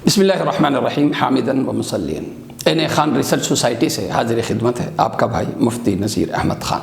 بسم اللہ الرحمن الرحیم حامدن و مسلین این اے خان ریسرچ سوسائٹی سے حاضر خدمت ہے آپ کا بھائی مفتی نذیر احمد خان۔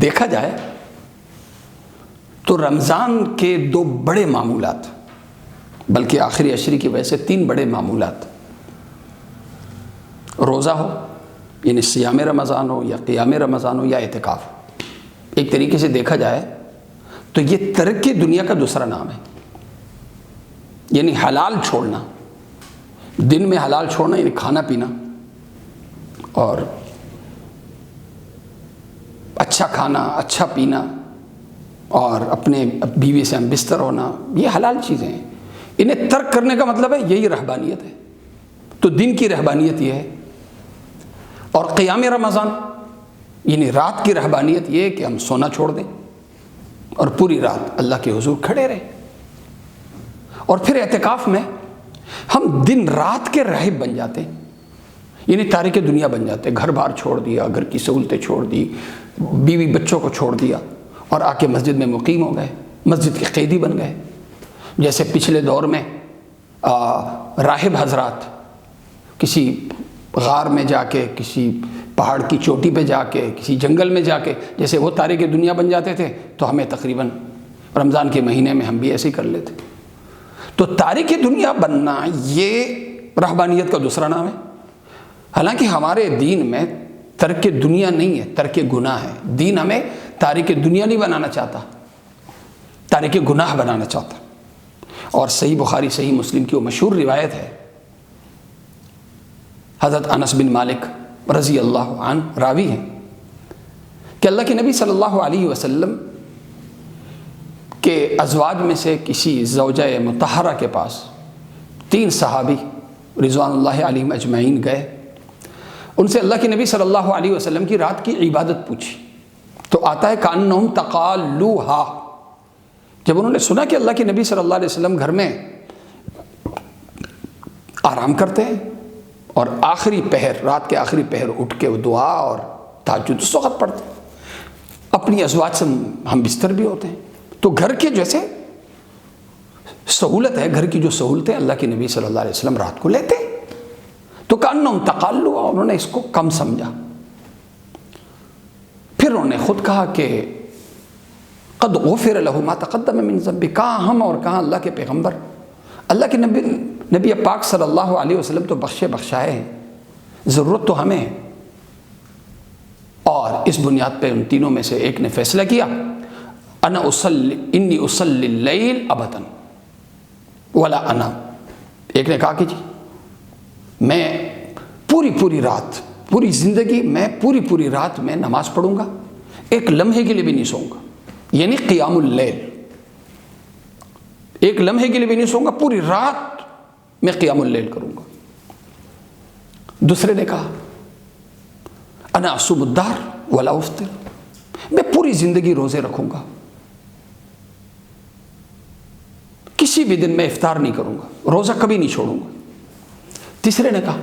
دیکھا جائے تو رمضان کے دو بڑے معمولات، بلکہ آخری عشری کی وجہ سے تین بڑے معمولات، روزہ ہو یعنی صیام رمضان ہو یا قیام رمضان ہو یا اعتکاف ہو، ایک طریقے سے دیکھا جائے تو یہ ترک دنیا کا دوسرا نام ہے، یعنی حلال چھوڑنا، دن میں حلال چھوڑنا یعنی کھانا پینا اور اچھا کھانا اچھا پینا اور اپنے بیوی سے ہم بستر ہونا، یہ حلال چیزیں ہیں، انہیں ترک کرنے کا مطلب ہے یہی رہبانیت ہے۔ تو دن کی رہبانیت یہ ہے، اور قیام رمضان یعنی رات کی رہبانیت یہ ہے کہ ہم سونا چھوڑ دیں اور پوری رات اللہ کے حضور کھڑے رہیں، اور پھر اعتکاف میں ہم دن رات کے راہب بن جاتے ہیں، یعنی تارک دنیا بن جاتے ہیں، گھر بار چھوڑ دیا، گھر کی سہولتیں چھوڑ دی، بیوی بچوں کو چھوڑ دیا اور آ کے مسجد میں مقیم ہو گئے، مسجد کے قیدی بن گئے۔ جیسے پچھلے دور میں راہب حضرات کسی غار میں جا کے، کسی پہاڑ کی چوٹی پہ جا کے، کسی جنگل میں جا کے، جیسے وہ تارک دنیا بن جاتے تھے تو ہمیں تقریباً رمضان کے مہینے میں ہم بھی ایسے ہی کر لیتے۔ تو تارک دنیا بننا یہ رہبانیت کا دوسرا نام ہے۔ حالانکہ ہمارے دین میں ترک دنیا نہیں ہے، ترک گناہ ہے۔ دین ہمیں تارک دنیا نہیں بنانا چاہتا، تارک گناہ بنانا چاہتا۔ اور صحیح بخاری صحیح مسلم کی وہ مشہور روایت ہے، حضرت انس بن مالک رضی اللہ عنہ راوی ہیں کہ اللہ کے نبی صلی اللہ علیہ وسلم کہ ازواج میں سے کسی زوجہ مطہرہ کے پاس تین صحابی رضوان اللہ علیہم اجمعین گئے، ان سے اللہ کے نبی صلی اللہ علیہ وسلم کی رات کی عبادت پوچھی، تو آتا ہے کأنہم تقالوہا، جب انہوں نے سنا کہ اللہ کے نبی صلی اللہ علیہ وسلم گھر میں آرام کرتے ہیں اور آخری پہر، رات کے آخری پہر اٹھ کے وہ دعا اور تہجد اس وقت پڑھتے ہیں، اپنی ازواج سے ہم بستر بھی ہوتے ہیں، تو گھر کے جیسے سہولت ہے، گھر کی جو سہولتیں اللہ کے نبی صلی اللہ علیہ وسلم رات کو لیتے، تو کأنہم تقالوا، انہوں نے اس کو کم سمجھا۔ پھر انہوں نے خود کہا کہ قد غفر له ما تقدم من ذنبه، کہاں ہم اور کہاں اللہ کے پیغمبر، اللہ کے نبی پاک صلی اللہ علیہ وسلم تو بخشے بخشائے ہیں، ضرورت تو ہمیں ہے۔ اور اس بنیاد پہ ان تینوں میں سے ایک نے فیصلہ کیا، انی اصلی اللیل ابدا ولا انام، ایک نے کہا کہ جی میں پوری رات، پوری زندگی میں پوری رات میں نماز پڑھوں گا، ایک لمحے کے لیے بھی نہیں سوؤں گا، یعنی قیام اللیل، ایک لمحے کے لیے بھی نہیں سوؤں گا، پوری رات میں قیام اللیل کروں گا۔ دوسرے نے کہا انا اصوم الدہر ولا افطر، میں پوری زندگی روزے رکھوں گا، کسی بھی دن میں افطار نہیں کروں گا، روزہ کبھی نہیں چھوڑوں گا۔ تیسرے نے کہا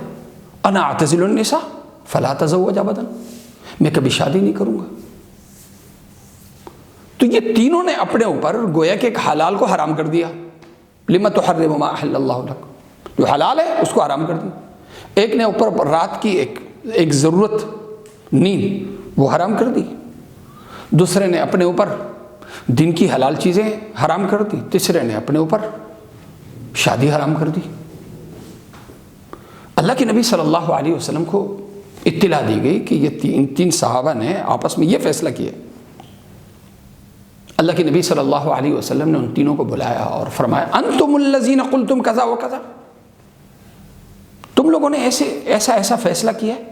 انا اعتزل النساء فلا اتزوج ابدا، میں کبھی شادی نہیں کروں گا۔ تو یہ تینوں نے اپنے اوپر گویا کہ ایک حلال کو حرام کر دیا، لما تحرم ما احل اللہ لک، جو حلال ہے اس کو حرام کر دیا۔ ایک نے اوپر رات کی ایک ضرورت نیند وہ حرام کر دی، دوسرے نے اپنے اوپر دن کی حلال چیزیں حرام کر دی، تیسرے نے اپنے اوپر شادی حرام کر دی۔ اللہ کے نبی صلی اللہ علیہ وسلم کو اطلاع دی گئی کہ یہ تین صحابہ نے آپس میں یہ فیصلہ کیا۔ اللہ کے نبی صلی اللہ علیہ وسلم نے ان تینوں کو بلایا اور فرمایا انتم الذین قلتم کذا و کذا، تم لوگوں نے ایسا فیصلہ کیا ہے۔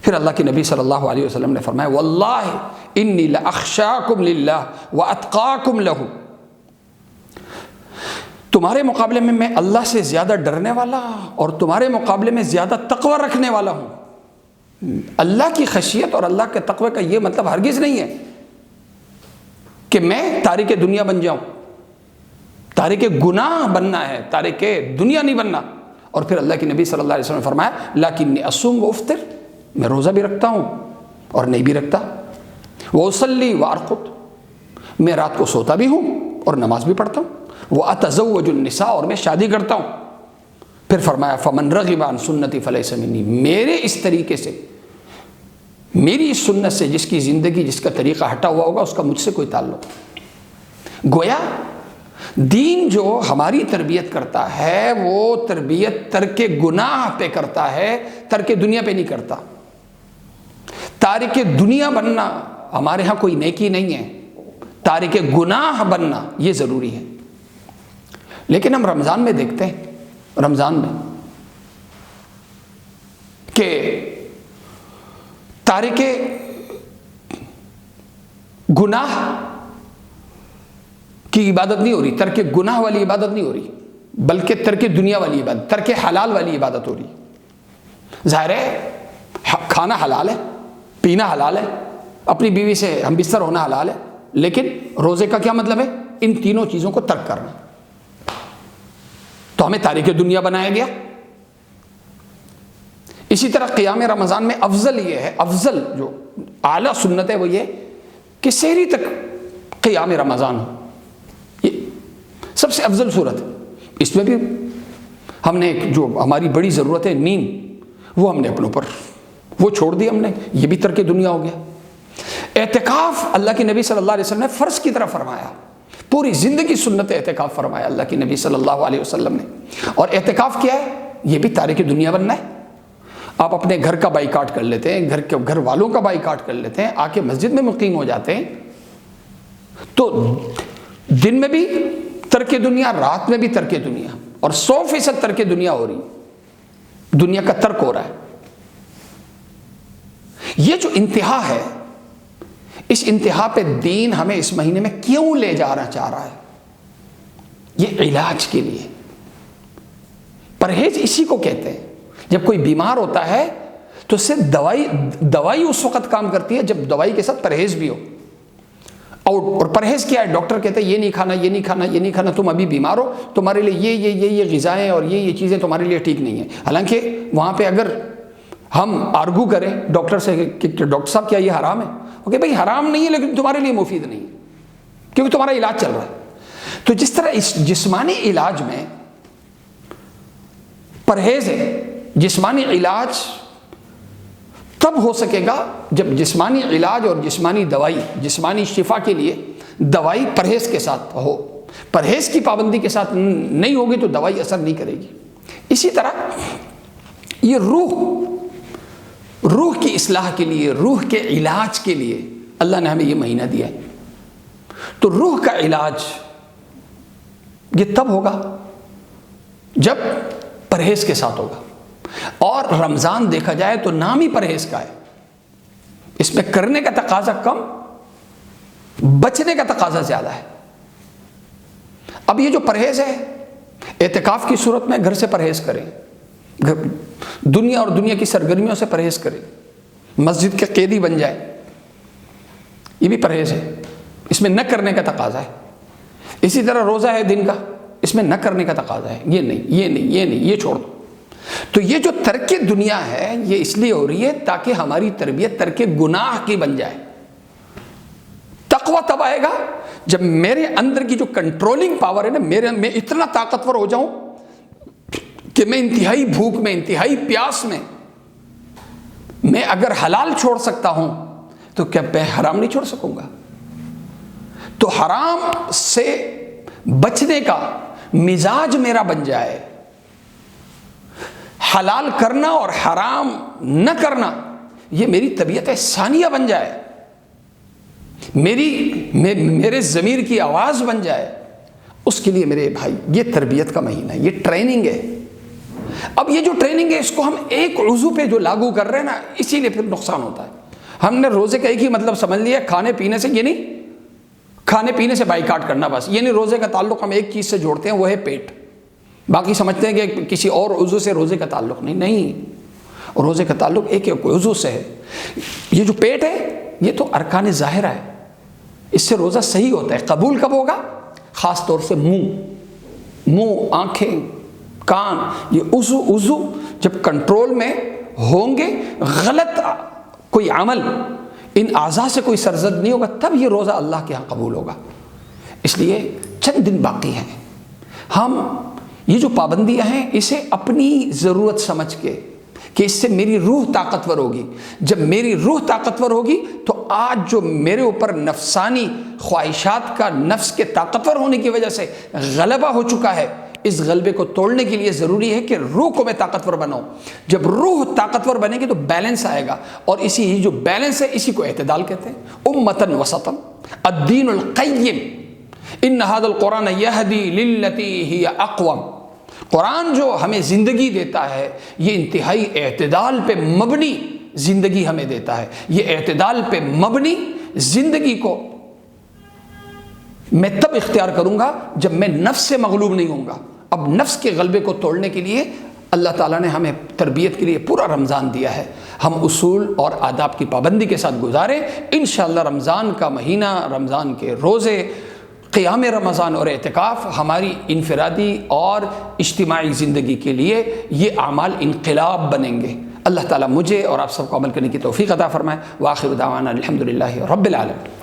پھر اللہ کے نبی صلی اللہ علیہ وسلم نے فرمایا واللہ انی لاخشاکم للہ واتقاکم لہ، تمہارے مقابلے میں اللہ سے زیادہ ڈرنے والا اور تمہارے مقابلے میں زیادہ تقوی رکھنے والا ہوں۔ اللہ کی خشیت اور اللہ کے تقوی کا یہ مطلب ہرگز نہیں ہے کہ میں تارک دنیا بن جاؤں، تارک گناہ بننا ہے، تارک دنیا نہیں بننا۔ اور پھر اللہ کے نبی صلی اللہ علیہ وسلم نے فرمایا لیکنی اصوم و افطر، میں روزہ بھی رکھتا ہوں اور نہیں بھی رکھتا، واصلی وارقد، میں رات کو سوتا بھی ہوں اور نماز بھی پڑھتا ہوں، واتزوج النساء، اور میں شادی کرتا ہوں۔ پھر فرمایا فمن رغب عن سنتی فلیس منی، میرے اس طریقے سے، میری اس سنت سے جس کی زندگی، جس کا طریقہ ہٹا ہوا ہوگا، اس کا مجھ سے کوئی تعلق نہیں۔ گویا دین جو ہماری تربیت کرتا ہے وہ تربیت ترک گناہ پہ کرتا ہے، ترک دنیا پہ نہیں کرتا۔ تارک دنیا بننا ہمارے ہاں کوئی نیکی نہیں ہے، تارک گناہ بننا یہ ضروری ہے۔ لیکن ہم رمضان میں دیکھتے ہیں، رمضان میں کہ تارک گناہ کی عبادت نہیں ہو رہی، ترک گناہ والی عبادت نہیں ہو رہی، بلکہ ترک دنیا والی عبادت، ترک حلال والی عبادت ہو رہی۔ ظاہر ہے کھانا حلال ہے، پینا حلال ہے، اپنی بیوی سے ہم بستر ہونا حلال ہے، لیکن روزے کا کیا مطلب ہے؟ ان تینوں چیزوں کو ترک کرنا۔ تو ہمیں تارک دنیا بنایا گیا۔ اسی طرح قیام رمضان میں افضل یہ ہے، افضل جو اعلیٰ سنت ہے وہ یہ کہ سحری تک قیام رمضان ہو، یہ سب سے افضل صورت ہے۔ اس میں بھی ہم نے جو ہماری بڑی ضرورت ہے نیند، وہ ہم نے اپنے اوپر وہ چھوڑ دی ہم نے، یہ بھی ترک دنیا ہو گیا۔ اعتکاف اللہ کے نبی صلی اللہ علیہ وسلم نے فرض کی طرح فرمایا، پوری زندگی سنت اعتکاف فرمایا اللہ کے نبی صلی اللہ علیہ وسلم نے۔ اور اعتکاف کیا ہے؟ یہ بھی تارک دنیا بننا ہے۔ آپ اپنے گھر کا بائیکاٹ کر لیتے ہیں، گھر والوں کا بائیکاٹ کر لیتے ہیں، آ کے مسجد میں مقیم ہو جاتے ہیں، تو دن میں بھی ترک دنیا، رات میں بھی ترک دنیا، اور 100% ترک دنیا ہو رہی، دنیا کا ترک ہو رہا ہے۔ یہ جو انتہا ہے، اس انتہا پہ دین ہمیں اس مہینے میں کیوں لے جانا چاہ رہا ہے؟ یہ علاج کے لیے۔ پرہیز اسی کو کہتے ہیں۔ جب کوئی بیمار ہوتا ہے تو اس سے دوائی اس وقت کام کرتی ہے جب دوائی کے ساتھ پرہیز بھی ہو۔ اور پرہیز کیا ہے؟ ڈاکٹر کہتے ہیں یہ نہیں کھانا، یہ نہیں کھانا، یہ نہیں کھانا، تم ابھی بیمار ہو، تمہارے لیے یہ غذائیں اور یہ چیزیں تمہارے لیے ٹھیک نہیں ہیں۔ حالانکہ وہاں پہ اگر ہم آرگو کریں ڈاکٹر سے کہ ڈاکٹر صاحب کیا یہ حرام ہے؟ اوکے بھائی حرام نہیں ہے، لیکن تمہارے لیے مفید نہیں ہے کیونکہ تمہارا علاج چل رہا ہے۔ تو جس طرح اس جسمانی علاج میں پرہیز ہے، جسمانی علاج تب ہو سکے گا جب جسمانی علاج اور جسمانی دوائی، جسمانی شفا کے لیے دوائی پرہیز کے ساتھ ہو۔ پرہیز کی پابندی کے ساتھ نہیں ہوگی تو دوائی اثر نہیں کرے گی۔ اسی طرح یہ روح کی اصلاح کے لیے، روح کے علاج کے لیے اللہ نے ہمیں یہ مہینہ دیا ہے۔ تو روح کا علاج یہ تب ہوگا جب پرہیز کے ساتھ ہوگا۔ اور رمضان دیکھا جائے تو نام ہی پرہیز کا ہے، اس میں کرنے کا تقاضا کم، بچنے کا تقاضا زیادہ ہے۔ اب یہ جو پرہیز ہے، اعتکاف کی صورت میں گھر سے پرہیز کریں، دنیا اور دنیا کی سرگرمیوں سے پرہیز کریں، مسجد کے قیدی بن جائے، یہ بھی پرہیز ہے، اس میں نہ کرنے کا تقاضا ہے۔ اسی طرح روزہ ہے دن کا، اس میں نہ کرنے کا تقاضا ہے، یہ نہیں، یہ نہیں، یہ نہیں، یہ چھوڑ دو۔ تو یہ جو ترک دنیا ہے یہ اس لیے ہو رہی ہے تاکہ ہماری تربیت ترک گناہ کی بن جائے۔ تقویٰ تب آئے گا جب میرے اندر کی جو کنٹرولنگ پاور ہے نا، میں اتنا طاقتور ہو جاؤں کہ میں انتہائی بھوک میں، انتہائی پیاس میں اگر حلال چھوڑ سکتا ہوں تو کیا میں حرام نہیں چھوڑ سکوں گا؟ تو حرام سے بچنے کا مزاج میرا بن جائے، حلال کرنا اور حرام نہ کرنا یہ میری طبیعت ثانیہ بن جائے، میرے ضمیر کی آواز بن جائے، اس کے لیے میرے بھائی یہ تربیت کا مہینہ ہے، یہ ٹریننگ ہے۔ اب یہ جو ٹریننگ ہے اس کو ہم ایک عضو پہ جو لاگو کر رہے ہیں نا، اسی لیے پھر نقصان ہوتا ہے۔ ہم نے روزے کا ایک ہی مطلب سمجھ لیا، کھانے پینے سے، یہ نہیں کھانے پینے سے بائیکاٹ کرنا بس، یہ نہیں روزے کا تعلق ہم ایک چیز سے جوڑتے ہیں، وہ ہے پیٹ، باقی سمجھتے ہیں کہ کسی اور عضو سے روزے کا تعلق نہیں، روزے کا تعلق ایک عضو سے ہے۔ یہ جو پیٹ ہے یہ تو ارکان ظاہرہ ہے، اس سے روزہ صحیح ہوتا ہے۔ قبول کب ہوگا؟ خاص طور سے منہ، آنکھیں، کان، یہ عضو جب کنٹرول میں ہوں گے، غلط کوئی عمل ان اعضاء سے کوئی سرزد نہیں ہوگا، تب یہ روزہ اللہ کے ہاں قبول ہوگا۔ اس لیے چند دن باقی ہیں، ہم یہ جو پابندیاں ہیں اسے اپنی ضرورت سمجھ کے کہ اس سے میری روح طاقتور ہوگی. جب میری روح طاقتور ہوگی تو آج جو میرے اوپر نفسانی خواہشات کا نفس کے طاقتور ہونے کی وجہ سے غلبہ ہو چکا ہے، اس غلبے کو توڑنے کے لیے ضروری ہے کہ روح کو میں طاقتور بناؤں. جب روح طاقتور بنے گی تو بیلنس آئے گا، اور اسی جو بیلنس ہے اسی کو اعتدال کہتے ہیں. امتن وسطن الدین القیم ان ھذا القرآن یہدی للتی ہی اقوم. قرآن جو ہمیں زندگی دیتا ہے یہ انتہائی اعتدال پہ مبنی زندگی ہمیں دیتا ہے. یہ اعتدال پہ مبنی زندگی کو میں تب اختیار کروں گا جب میں نفس سے مغلوب نہیں ہوں گا. اب نفس کے غلبے کو توڑنے کے لیے اللہ تعالیٰ نے ہمیں تربیت کے لیے پورا رمضان دیا ہے. ہم اصول اور آداب کی پابندی کے ساتھ گزاریں. انشاءاللہ رمضان کا مہینہ، رمضان کے روزے، قیام رمضان اور اعتکاف ہماری انفرادی اور اجتماعی زندگی کے لیے یہ اعمال انقلاب بنیں گے. اللہ تعالیٰ مجھے اور آپ سب کو عمل کرنے کی توفیق عطا فرمائے. وآخر دعوانا الحمدللہ رب العالمین.